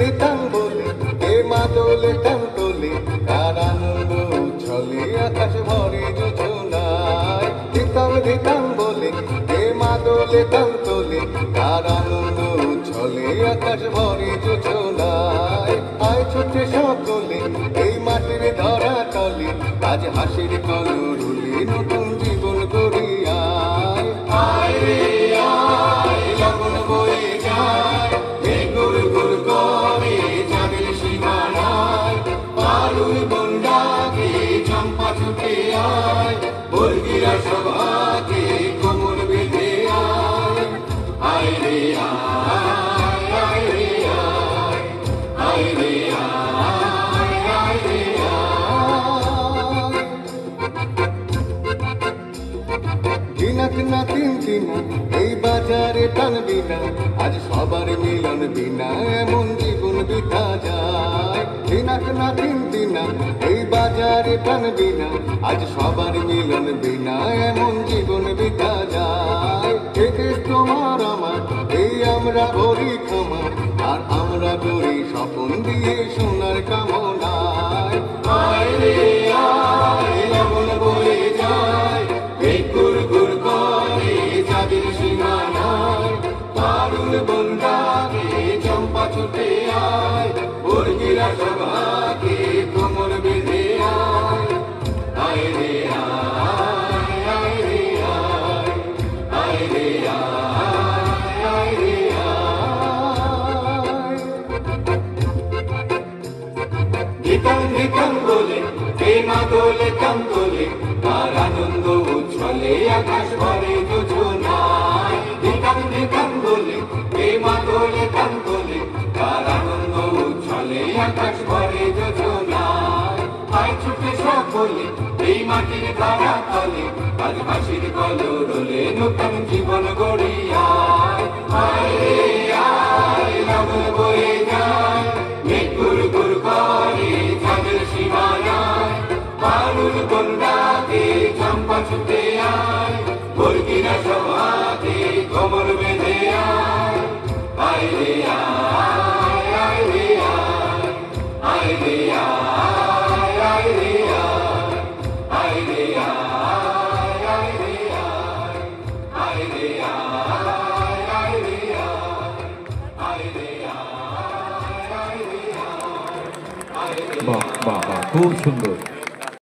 দিতাম বলে এ মাদলে টান তোলে কার আনন্দ ছলে আকাশ ভরে যোজনায়। দিতাম বলে এ মাদলে টান তোলে কার আনন্দ ছলে আকাশ ভরে যোজনায়। আয় ছুটে সকলে এই মাটির ধরা তলে আজ হাসির কলরুলি নতুন জীবন গড়িয়ায়। আয় রে আয় লগন বয়ে যায় গুর গুর করে চাঁদের সীমানায়। পারুল বন্ডাকে চম্পা ছুটে আয় বর্গিরা সভাকে কোমর বেঁধে আয়। আয় রে আয় আয় রে আয় আয় রে আয় আয় রে আয়। দিনাক না তিন দিনা এই বাজারে টানবি না আজ সবার মিলন বিনা এমন জীবন বিতা যায়। দিনাক না তিন দিনা এই বাজারে টানবি না আজ সবার মিলন বিনা এমন জীবন বিতা যায়। দেশ তোমার আমার এই আমরা ভরি ক্ষমা আর আমরা করি স্বপন দিয়ে সোনার কামনায়। আয় রে আয় লগন বয়ে যায় গুর গুর করে চাঁদের সীমানায়। পারুল বন্ডাকে চম্পা ছুটে আয় বর্গিরা সভাকে কোমর বেঁধে আয়। আয় রে আয় আয় রে আয় আয় রে আয় আয় রে আয়। দিতাম বলে এ মাদলে টান তোলে কার আনন্দ উচ্ছলে আকাশ ভরে যোজনায়। দিতাম বলে এ মাদলে টান তোলে কার আনন্দ উচ্ছলে আকাশ ভরে যোজনায়। আয় ছুটে সকলে এই মাটির ধারা তলে আজ হাসির কলরলে নতুন জীবন গড়িয়ায়। আয় রে আয় লগন বয়ে যায় গুর গুর করে চাঁদের সীমানায়। পারুল বন্ডাকে চম্পা ছুটে আয় বর্গিরা সভাকে কোমর বেঁধে আয়। আয় রে আয় আয় রে আয় আয় রে আয় আয় রে আয় আয় রে আয় আয় রে আয় আয় রে আয় আয় রে আয় রে আয় আয় রে আয়। বাহ বাহ বাহ, খুব সুন্দর।